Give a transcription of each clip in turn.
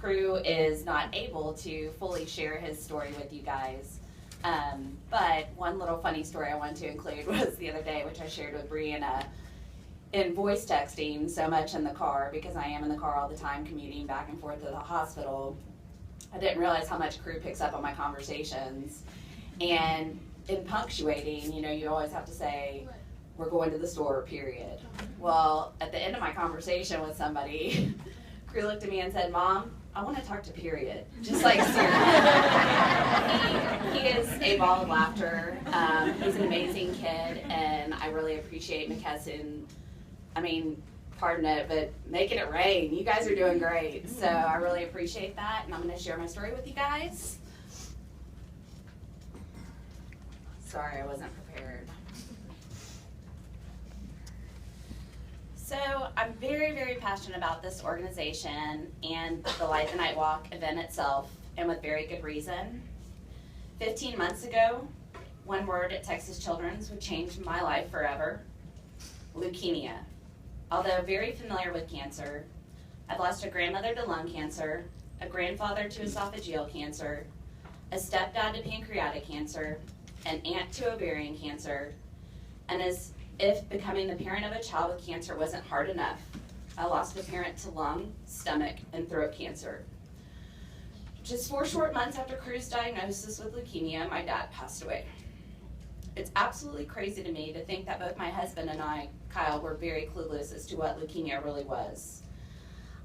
Crew is not able to fully share his story with you guys. But one little funny story I wanted to include was the other day, which I shared with Brianna, in voice texting so much in the car, because I am in the car all the time commuting back and forth to the hospital. I didn't realize how much Crew picks up on my conversations. And in punctuating, you know, you always have to say, we're going to the store, period. Well, at the end of my conversation with somebody, Crew looked at me and said, Mom, I want to talk to period. Just like seriously. He is a ball of laughter. He's an amazing kid, and I really appreciate McKesson. I mean, pardon it, but making it rain. You guys are doing great. So I really appreciate that, and I'm going to share my story with you guys. Sorry, I wasn't prepared. So I'm very, very passionate about this organization and the Light the Night Walk event itself, and with very good reason. 15 months ago, one word at Texas Children's would change my life forever: leukemia. Although very familiar with cancer, I've lost a grandmother to lung cancer, a grandfather to esophageal cancer, a stepdad to pancreatic cancer, an aunt to ovarian cancer, and as if becoming the parent of a child with cancer wasn't hard enough, I lost a parent to lung, stomach, and throat cancer. Just 4 short months after Crew's diagnosis with leukemia, my dad passed away. It's absolutely crazy to me to think that both my husband and I, Kyle, were very clueless as to what leukemia really was.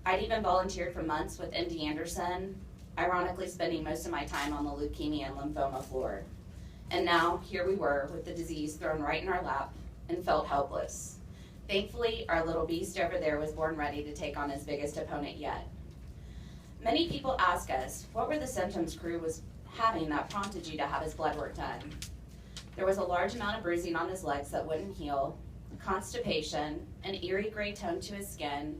I'd even volunteered for months with MD Anderson, ironically spending most of my time on the leukemia and lymphoma floor. And now, here we were with the disease thrown right in our lap, and felt helpless. Thankfully, our little beast over there was born ready to take on his biggest opponent yet. Many people ask us, what were the symptoms Crew was having that prompted you to have his blood work done? There was a large amount of bruising on his legs that wouldn't heal, constipation, an eerie gray tone to his skin,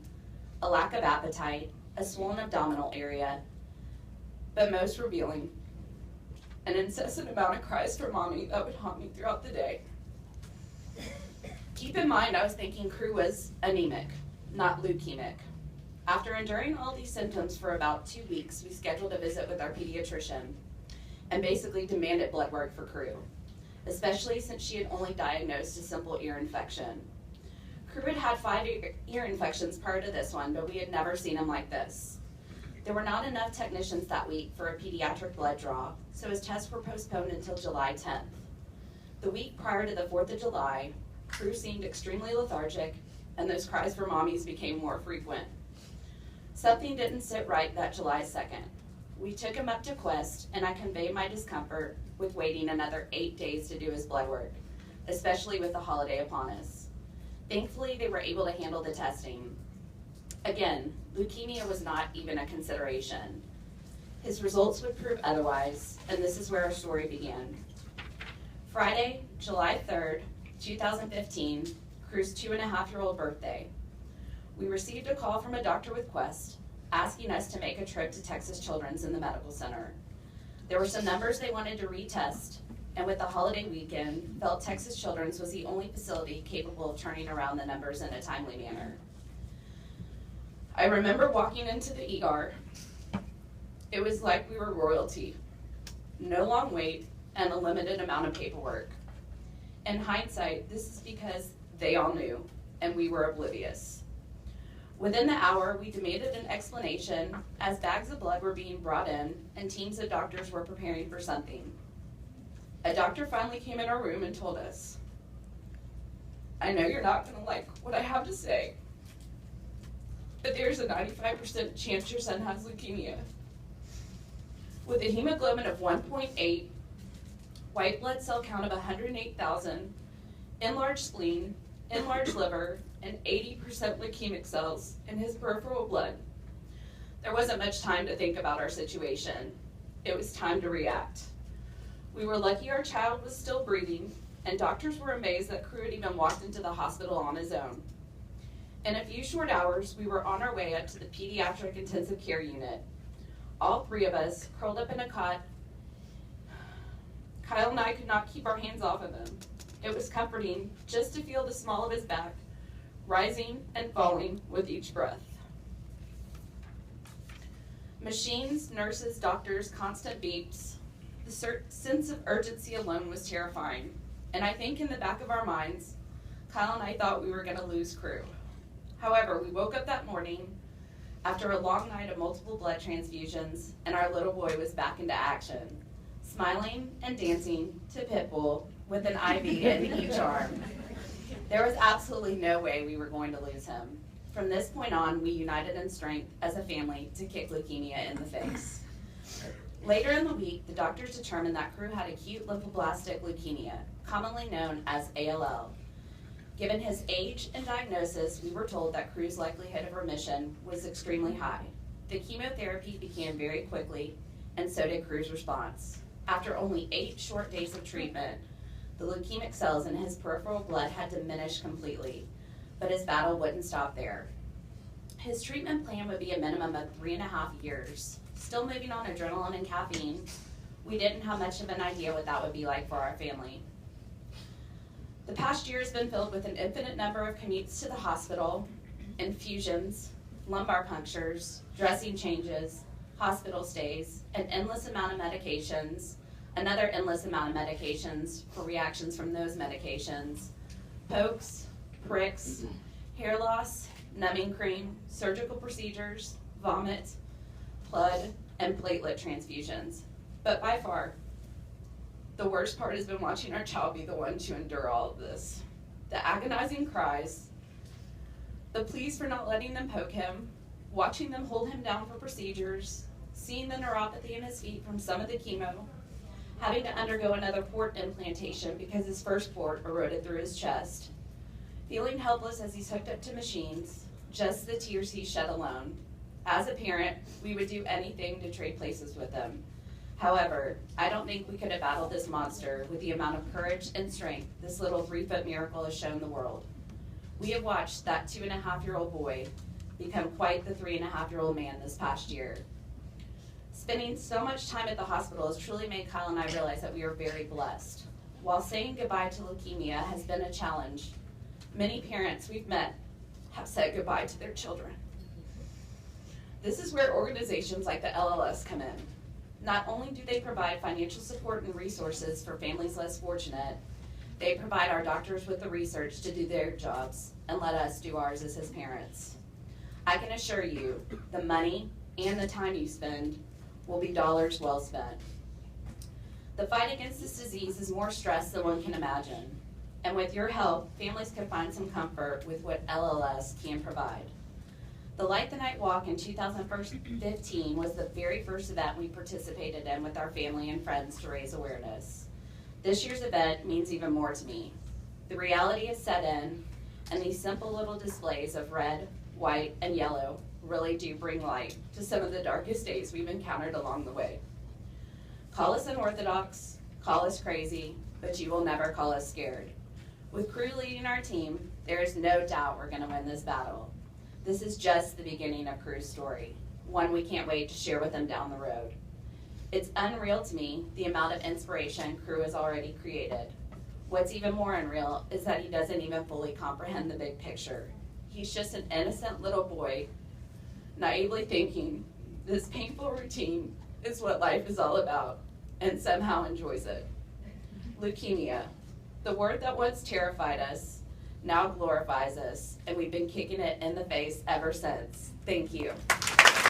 a lack of appetite, a swollen abdominal area, but most revealing, an incessant amount of cries for mommy that would haunt me throughout the day. Keep in mind, I was thinking Crew was anemic, not leukemic. After enduring all these symptoms for about 2 weeks, we scheduled a visit with our pediatrician and basically demanded blood work for Crew, especially since she had only diagnosed a simple ear infection. Crew had had 5 ear infections prior to this one, but we had never seen him like this. There were not enough technicians that week for a pediatric blood draw, so his tests were postponed until July 10th. The week prior to the 4th of July, Crew seemed extremely lethargic, and those cries for mommies became more frequent. Something didn't sit right that July 2nd. We took him up to Quest, and I conveyed my discomfort with waiting another 8 days to do his blood work, especially with the holiday upon us. Thankfully, they were able to handle the testing. Again, leukemia was not even a consideration. His results would prove otherwise, and this is where our story began. Friday, July 3rd, 2015, Crew's 2.5-year-old birthday. We received a call from a doctor with Quest asking us to make a trip to Texas Children's in the medical center. There were some numbers they wanted to retest, and with the holiday weekend, felt Texas Children's was the only facility capable of turning around the numbers in a timely manner. I remember walking into the ER. It was like we were royalty. No long wait and a limited amount of paperwork. In hindsight, this is because they all knew, and we were oblivious. Within the hour, we demanded an explanation as bags of blood were being brought in and teams of doctors were preparing for something. A doctor finally came in our room and told us, I know you're not going to like what I have to say, but there's a 95% chance your son has leukemia. With a hemoglobin of 1.8, white blood cell count of 108,000, enlarged spleen, enlarged liver, and 80% leukemic cells in his peripheral blood. There wasn't much time to think about our situation. It was time to react. We were lucky our child was still breathing, and doctors were amazed that Crew had even walked into the hospital on his own. In a few short hours, we were on our way up to the pediatric intensive care unit. All 3 of us curled up in a cot. Kyle and I could not keep our hands off of him. It was comforting just to feel the small of his back rising and falling with each breath. Machines, nurses, doctors, constant beeps. The sense of urgency alone was terrifying. And I think in the back of our minds, Kyle and I thought we were going to lose crew. However, we woke up that morning after a long night of multiple blood transfusions, and our little boy was back into action, smiling and dancing to Pitbull with an IV in each arm. There was absolutely no way we were going to lose him. From this point on, we united in strength as a family to kick leukemia in the face. Later in the week, the doctors determined that Crew had acute lymphoblastic leukemia, commonly known as ALL. Given his age and diagnosis, we were told that Crew's likelihood of remission was extremely high. The chemotherapy began very quickly, and so did Crew's response. After only 8 short days of treatment, the leukemic cells in his peripheral blood had diminished completely, but his battle wouldn't stop there. His treatment plan would be a minimum of 3.5 years. Still moving on adrenaline and caffeine, we didn't have much of an idea what that would be like for our family. The past year has been filled with an infinite number of commutes to the hospital, infusions, lumbar punctures, dressing changes, hospital stays, an endless amount of medications, another endless amount of medications for reactions from those medications, pokes, pricks, hair loss, numbing cream, surgical procedures, vomit, blood, and platelet transfusions. But by far, the worst part has been watching our child be the one to endure all of this. The agonizing cries, the pleas for not letting them poke him, watching them hold him down for procedures, seeing the neuropathy in his feet from some of the chemo, having to undergo another port implantation because his first port eroded through his chest, feeling helpless as he's hooked up to machines, just the tears he shed alone. As a parent, we would do anything to trade places with him. However, I don't think we could have battled this monster with the amount of courage and strength this little 3-foot miracle has shown the world. We have watched that 2.5-year-old boy become quite the 3.5-year-old man this past year. Spending so much time at the hospital has truly made Kyle and I realize that we are very blessed. While saying goodbye to leukemia has been a challenge, many parents we've met have said goodbye to their children. This is where organizations like the LLS come in. Not only do they provide financial support and resources for families less fortunate, they provide our doctors with the research to do their jobs and let us do ours as his parents. I can assure you, the money and the time you spend will be dollars well spent. The fight against this disease is more stress than one can imagine, and with your help, families can find some comfort with what LLS can provide. The Light the Night Walk in 2015 was the very first event we participated in with our family and friends to raise awareness. This year's event means even more to me. The reality is set in, and these simple little displays of red, white, and yellow really do bring light to some of the darkest days we've encountered along the way. Call us unorthodox, call us crazy, but you will never call us scared. With Crew leading our team, there is no doubt we're going to win this battle. This is just the beginning of Crew's story, one we can't wait to share with them down the road. It's unreal to me the amount of inspiration Crew has already created. What's even more unreal is that he doesn't even fully comprehend the big picture. He's just an innocent little boy, naively thinking this painful routine is what life is all about, and somehow enjoys it. Leukemia, the word that once terrified us, now glorifies us, and we've been kicking it in the face ever since. Thank you.